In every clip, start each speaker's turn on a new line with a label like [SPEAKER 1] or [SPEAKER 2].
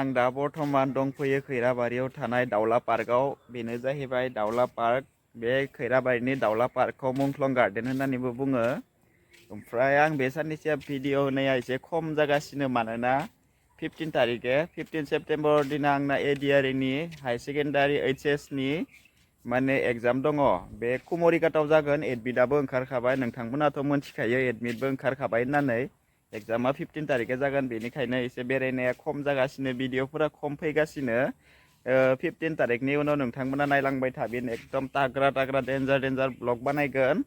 [SPEAKER 1] आं दा बर्थमान दंफैयो खैराबारियाव थानाय दाउला पार्कआव बेनो जाहैबाय दाउला पार्क बे खैराबारिनि दाउला पार्कखौ मुंख्लं गार्डेन होननानैबो बुङो ओमफ्राय आं बे साननैसो भिडिअ होनाया एसे खम जागासिनो मानोना 15 सेप्तेम्बर दिन आंना एडिआरनि हाई सेकेन्डारि HS नि माने एग्जाम दङ बे कुमरिकाटाव जागोन एडमिटआबो ओंखारखाबाय नोंथांमोनाथ' मोनथिखायो एडमिटबो ओंखारखाबाय होननानै एग्जामा 15 तारिखै जागोन बेनिखायनो एसे बेरायनाया खम जागासिनो भिडिअफोरा खम फैगासिनो 15 तारिखनि उनाव नोंथांमोना नायलांबाय थाबिन एकदम ताग्रा डेन्जार ब्लग बानायगोन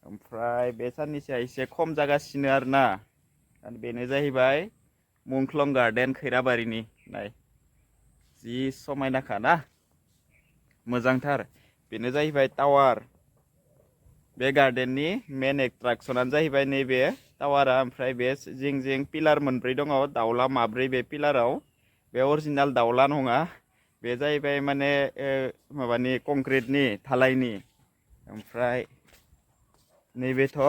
[SPEAKER 1] ओमफ्राय बे साननैसोआ एसे खम जागासिनो आरोना बेनो जाहैबाय मुंख्लं गार्डेन खैराबारिनि नाय जि समायनाखा ना मोजांथार बेनो जाहैबाय टावार बे गार्डेननि मेन एट्राक्सनानो जाहैबाय नैबे टावारा ओमफ्राय बे जिं पिलार मोनब्रै दङ दाउला माब्रै बे पिलाराव बे अरिजिनाल दाउला नङा बे जाहैबाय माने माबानि कंक्रिटनि धालायनि ओमफ्राय नैबेथ'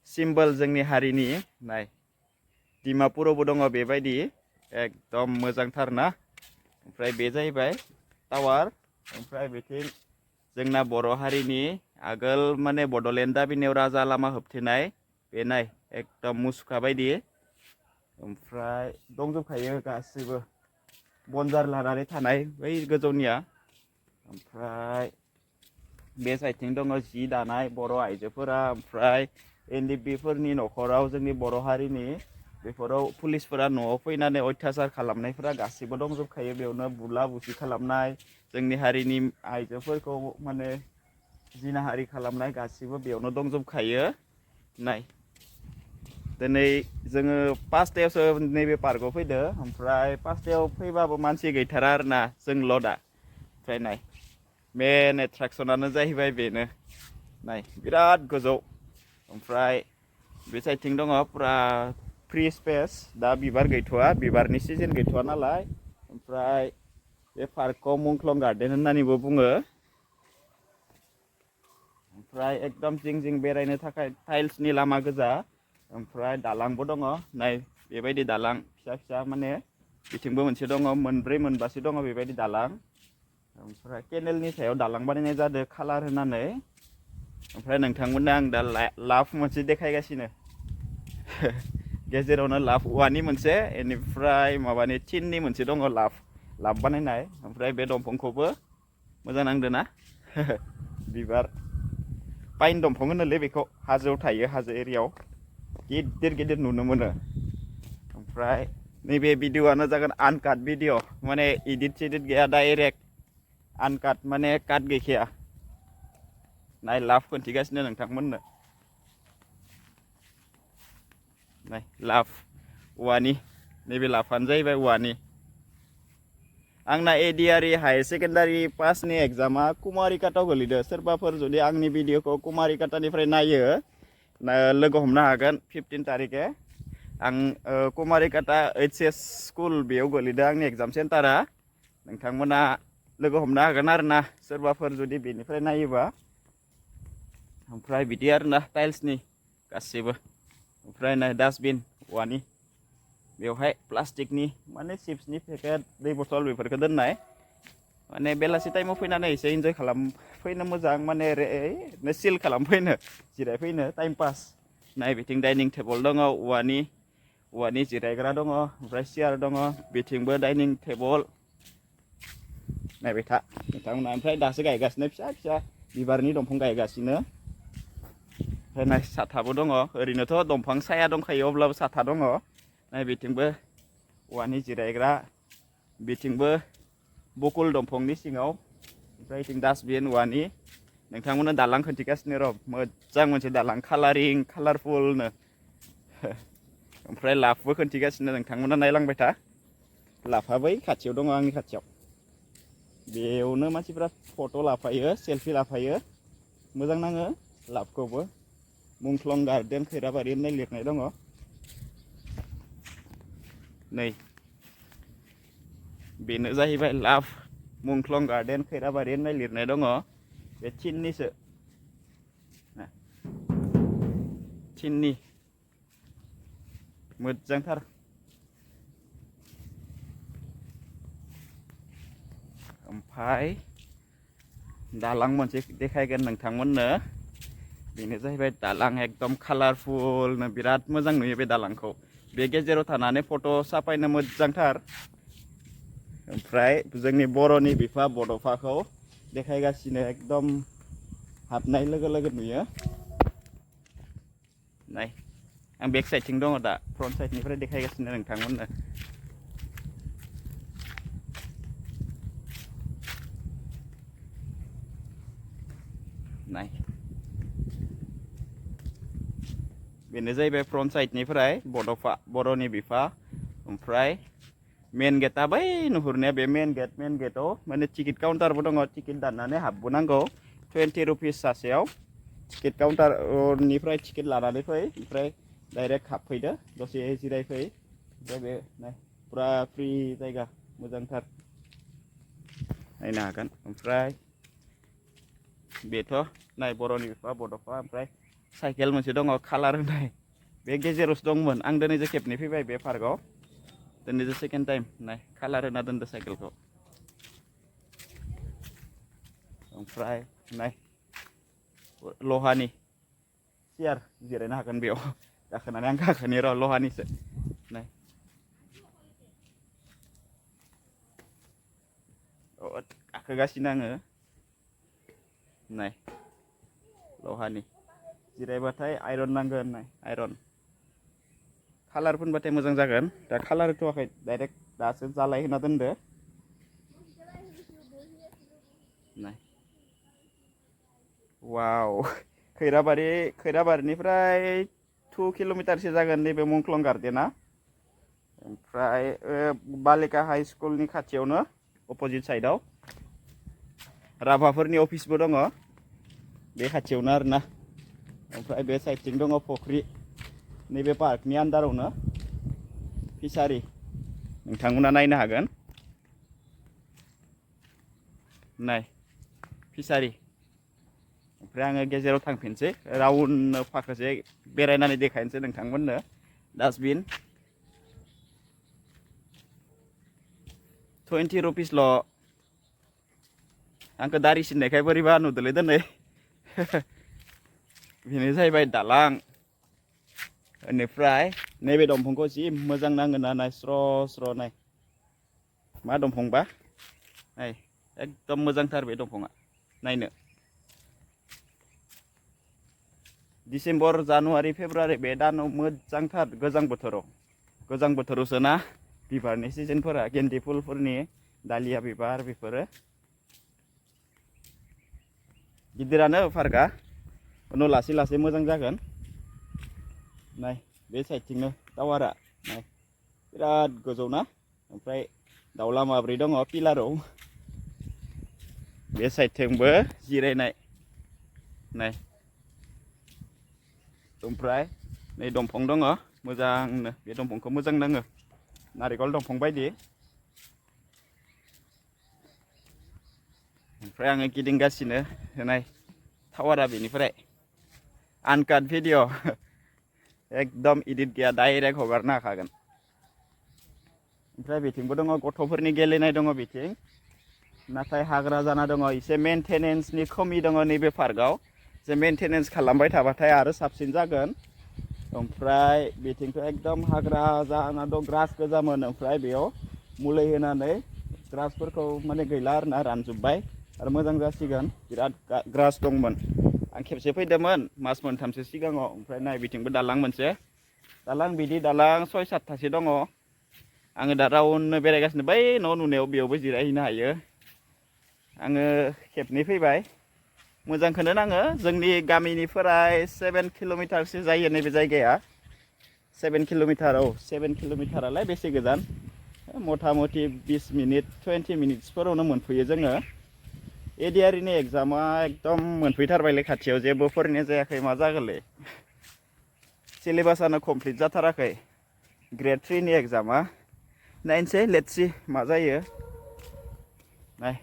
[SPEAKER 1] सिम्बल जोंनि हारिनि नाय डिमापुरावबो दङ बेबायदि एकदम मोजांथार ना ओमफ्राय बे जाहैबाय टावार ओमफ्राय बेथिं जोंना बर' हारिनि आगोल माने बड'लेण्ड दाबिनायाव राजा लामा होबथेनाय बे नाय एकदम मुसुखा बायदि ओमफ्राय दंजोबखायो गासिबो बनजार लानानै थानाय बै गोजौनिया ओमफ्राय बे साइडथिं दङ जि दानाय बर' आइजोफोरा ओमफ्राय NDP फोरनि न'खराव जोंनि बर' हारिनि बेफोराव पुलिसफोरा न'आव फैनानै अयथासार खालामनायफोरा गासिबो दंजोबखायो बेयावनो बुला बुसि खालामनाय जोंनि हारिनि आइजोफोरखौ माने जिनाहारि खालामनाय गासिबो बेयावनो दंजोबखायो नाय दिनै जोङो 5टायावसो नैबे पार्कआव फैदो ओमफ्राय 5टायाव फैबाबो मानसि गैथारा आरोना जोंल' दा ओमफ्राय नाय मेन एट्राक्सनानो जाहैबाय बेनो नाय बिराद गोजौ ओमफ्राय बे साइडथिं दङ पुरा फ्रि स्पेस दा बिबार गैथ'वा बिबारनि सिजन गैथ'वा नालाय ओमफ्राय बे पार्कखौ मुंख्लं गार्डेन होननानैबो बुङो ओमफ्राय एकदम जिं बेरायनो थाखाय टाइल्सनि लामा गोजा ओमफ्राय दालांबो दङ नाय बेबायदि दालां फिसा माने बिथिंबो मोनसे दङ मोनब्रै मोनबासो दङ बेबायदि दालां ओमफ्राय केनेलनि सायाव दालां बानायनाय जादों कालार होनानै ओमफ्राय नोंथांमोननो आं दा लाभ मोनसे देखायगासिनो गेजेरावनो लाभ औवानि मोनसे बेनिफ्राय माबानि थिननि मोनसे दङ लाभ बानायनाय ओमफ्राय बे दंफांखौबो मोजां नांदों ना बिबार पाइन दंफां होनोलै बेखौ हाजोआव थायो हाजो एरियायाव गिदिर नुनो मोनो ओमफ्राय नैबे भिडिअ'आनो जागोन आनकाट भिडिअ माने इडिट सिडिट गैया डाइरेक्ट आनकाट माने काट गैखाया नाय लाभ खोन्थिगासिनो नोंथांमोननो नाय लाभ औवानि नैबे लाभआनो जाहैबाय औवानि आंना एडिआरइ हाई सेकेन्डारि पासनि एग्जामा कुमारिकाटाव गोलैदों सोरबाफोर जुदि आंनि भिडिअखौ कुमारिकाटानिफ्राय नायो लोगो हमनो हागोन 15 तारिखे आं कुमारिकाटा HS स्कुल बेयाव गोलैदों आंनि एग्जाम सेन्टारा नोंथांमोना लोगो हमनो हागोन आरोना सोरबाफोर जुदि बेनिफ्राय नायोबा ओमफ्राय बिदि आरोना टाइल्सनि गासिबो ओमफ्राय नाय डास्टबिन औवानि बेवहाय प्लास्टिकनि माने चिप्सनि पेकेट दै बथल बेफोरखौ दोननाय माने बेलासि टाइमाव फैनानै एसे इन्जय फैनो मोजां माने ओरैनो चिल खालामफैनो जिरायफैनो टाइम पास नाय बिथिं डाइनिं टेबोल दङ औवानि जिरायग्रा दङ ओमफ्राय सियार दङ बिथिंबो डाइनिं टेबोल नायबाय था नोंथांमोना ओमफ्राय दासो गायगासिनो फिसा बिबारनि दंफां गायगासिनो ओमफ्राय नाय साथाबो दङ ओरैनोथ' दंफां साया दंखायो अब्लाबो साथा दङ नाय बिथिंबो औवानि जिरायग्रा बिथिंबो बकुल दंफांनि सिङाव ओमफ्राय बिथिं डास्टबिन औवानि नोंथांमोननो दालां खोन्थिगासिनो र' मोजां मोनसे दालां कालारफुलनो ओमफ्राय लाभबो खोन्थिगासिनो नोंथांमोना नायलांबाय था लाभआ बै खाथियाव दङ आंनि खाथियाव बेयावनो मानसिफ्रा फट' लाफायो सेलफि लाफायो मोजां नाङो लाभखौबो मुंख्लं गार्डेन खैराबारि होननाय लिरनाय दङ नै बेनो जाहैबाय लाभ मुंख्लं गार्डेन खैराबारि होननाय लिरनाय दङ बे थिननि मोजांथार ओमफ्राय दालां मोनसे देखायगोन नोंथांमोननो बेनो जाहैबाय दालां एकदम कालारफुल बिराद मोजां नुयो बे दालांखौ बे गेजेराव थानानै फट' साफायनो मोजांथार ओमफ्राय जोंनि बर'नि बिफा बड'फाखौ देखायगासिनो एकदम हाबनाय लोगो लोगो नुयो नाय आं बेक साइडथिं दङ दा फ्रन्ट साइडनिफ्राय देखायगासिनो नोंथांमोननो नाय बेनो जाहैबाय फ्रन्ट साइडनिफ्राय बड'फा बर'नि बिफा ओमफ्राय मेन गेटआ बै नुहुरनाया बे मेन गेटआव माने टिकेट काउन्टारबो दङ टिकेट दाननानै हाबबोनांगौ 20 रुपिस सासेयाव टिकेट काउन्टारनिफ्राय टिकेट लानानै फै ओमफ्राय डाइरेक्ट हाबफैदो दसे जिरायफै ओमफ्राय बे नाय फुरा फ्रि जायगा मोजांथार नायनो हागोन ओमफ्राय बेथ' नाय बर'नि बिफा बड'फा ओमफ्राय साइकेल मोनसे दङ कालार होनाय बे गेजेरावसो दंमोन आं दिनैसो खेबनै फैबाय बे पार्कआव दिनैसो सेकेन्ड टाइम नाय कालार होना दोनदो साइकेलखौ ओमफ्राय नाय लहानि सियार जिरायनो हागोन बेयाव गाखोनानै आं गाखोनि र' लहानिसो नाय गाखोगासिनो आङो नाय लहानि जिरायबाथाय आइरन नांगोन नाय आइरन कालार फोनबाथाय मोजां जागोन दा कालार होथ'वाखै डाइरेक्ट दासो जालाय होना दोनदो नाय वाव खैराबारिनिफ्राय 2 किल'मिटारसो जागोन नैबे मुंख्लं गार्डेना ओमफ्राय बालिका हाई स्कुलनि खाथियावनो अपोजिट साइडआव राभाफोरनि अफिसबो दङ बे खाथियावनो आरोना ओमफ्राय बे साइडथिं दङ फुख्रि नैबे पार्कनि आन्दारावनो फिसारि नोंथांमोना नायनो हागोन नाय फिसारि ओमफ्राय आङो गेजेराव थांफिनसै राउन्ड फाखोसे बेरायनानै देखायनोसै नोंथांमोननो डास्टबिन 20 रुपिसल' आंखौ दारि सिननायखाय बोरैबा नुदोलै दिनै बेनो जाहैबाय दालां बेनिफ्राय नैबे दंफांखौ जि मोजां नाङोना नाय स्र' स्र' नाय मा दंफांबा नाय एकदम मोजांथार बे दंफाङा नायनो डिसेम्बर जानुवारि फेब्रुवारि बे दानाव मोजांथार गोजां बोथोरावसो ना बिबारनि सिजनफोरा गेन्दे फुलफोरनि दालिया बिबार बेफोरो गिदिरानो पार्कआ उनाव लासै लासै मोजां जागोन नाय बे साइडथिंनो टावारा नाय बिराद गोजौ ना ओमफ्राय दाउला माब्रै दङ पिलाराव बे साइडथिंबो जिरायनाय नाय ओमफ्राय नै दंफां दङ मोजांनो बे दंफांखौ मोजां नाङो नारिखल दंफां बायदि ओमफ्राय आङो गिदिंगासिनो नाय टावारा बेनिफ्राय आनकाट भिडिअ एकदम इडिट गैया डाइरेक्ट हगारनो हाखागोन ओमफ्राय बेथिंबो दङ गथ'फोरनि गेलेनाय दङ बिथिं नाथाय हाग्रा जाना दङ एसे मेनटेनेन्सनि खमि दङ नैबे पार्कआव जे मेनटेनेन्स खालामबाय थाबाथाय आरो साबसिन जागोन ओमफ्राय बिथिंथ' एकदम हाग्रा जाना दं ग्रास गोजामोन ओमफ्राय बेयाव मुलि होनानै ग्रासफोरखौ माने गैला आरोना रानजोब्बाय आरो मोजां जासिगोन बिराद ग्रास दंमोन आं खेबसे फैदोंमोन मास मोनथामसो सिगाङाव ओमफ्राय नाय बिथिंबो दालां मोनसे दालां बिदि दालां 6-7थासो दङ आङो दा राउन्ड बेरायगासिनो बै न' नुनायाव बेयावबो जिरायहैनो हायो आङो खेबनै फैबाय मोजांखौनो नाङो जोंनि गामिनिफ्राय 7 किल'मिटारसो जायो नैबे जायगाया 7 किल'मिटार 7 किल'मिटारालाय बेसे गोजान मथा मथि 20 मिनिट 20 मिनिट्सफोरावनो मोनफैयो जोङो एडिआरइनि एग्जामा एकदम मोनफैथारबायलै खाथियाव जेबो फरायनाय जायाखै मा जागोनलै सिलेबासानो कमप्लिट जाथाराखै ग्रेड 3नि एग्जामा नायनोसै लेट्स सी मा जायो नाय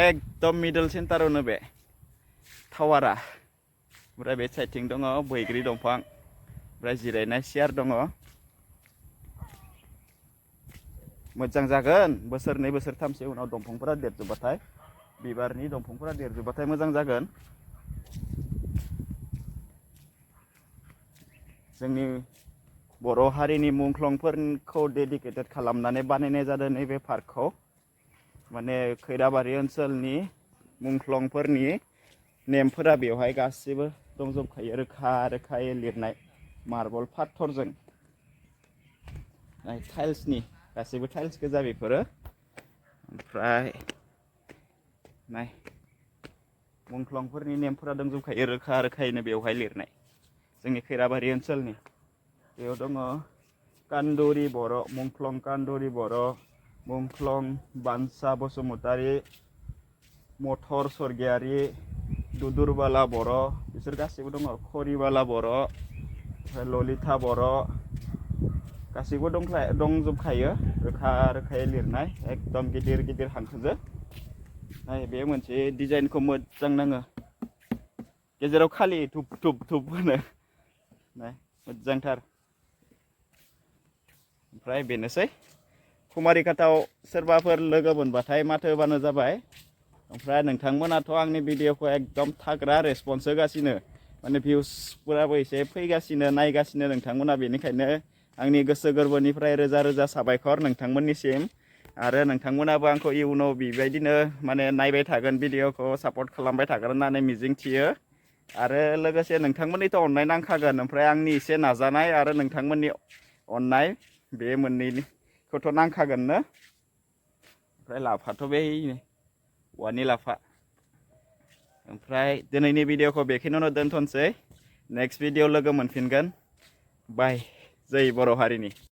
[SPEAKER 1] एकदम मिडल सेन्टारावनो बे टावारा ओमफ्राय बे साइडथिं दङ बैग्रि दंफां ओमफ्राय जिरायनाय चेयार दङ मोजां जागोन बोसोरनै बोसोरथामसो उनाव दंफांफोरा देरजोबबाथाय बिबारनि दंफांफोरा देरजोबबाथाय मोजां जागोन जोंनि बर' हारिनि मुंख्लंफोरखौ डेडिकेटेड खालामनानै बानायनाय जादों नैबे पार्कखौ माने खैराबारि ओनसोलनि मुंख्लंफोरनि नेमफोरा बेवहाय गासिबो दंजोबखायो रोखा रोखायै लिरनाय मार्बल पाथरजों टाइल्सनि गासैबो टाइल्स गोजा बेफोरो ओमफ्राय नाय मुंख्लंफोरनि नेमफोरा दंजोबखायो रोखा रोखायैनो बेवहाय लिरनाय जोंनि खैराबारि ओनसोलनि बेयाव दङ कान्दुरि बर' मुंख्लं कान्दुरि बर' मुंख्लं बानसा बसुमतारी मथर स्वर्गियारि दुदुरबाला बर' बिसोर गासैबो दङ खरिबाला बर' ललिता बर' गासैबो दंजोबखायो रोखा रोखायै लिरनाय एकदम गिदिर गिदिर हांखोजों नाय बे मोनसे डिजाइनखौ मोजां नाङो गेजेराव खालि धुप धुप धुप होनो नाय मोजांथार ओमफ्राय बेनोसै कुमारिघाटआव सोरबाफोर लोगो मोनबाथाय माथो होबानो जाबाय ओमफ्राय नोंथांमोनाथ' आंनि भिडिअखौ एकदम थाग्रा रेसपन्स होगासिनो माने भिउसफोराबो एसे फैगासिनो नायगासिनो नोंथांमोना बेनिखायनो आंनि गोसो गोरबोनिफ्राय रोजा रोजा साबायखर नोंथांमोननिसिम आरो नोंथांमोनाबो आंखौ इयुनाव बेबायदिनो माने नायबाय थागोन भिडिअखौ सापर्ट खालामबाय थागोन होननानै मिजिंथियो आरो लोगोसे नोंथांमोननिथ' अननाय नांखागोन ओमफ्राय आंनि एसे नाजानाय आरो नोंथांमोननि अननाय बे मोननैखौथ' नांखागोननो ओमफ्राय लाफाथ' बे औवानि लाफा ओमफ्राय दिनैनि भिडिअखौ बेखिनियावनो दोनथ'नोसै नेक्स्ट भिडिअ लोगो मोनफिनगोन बाय जै बर' हारिनि।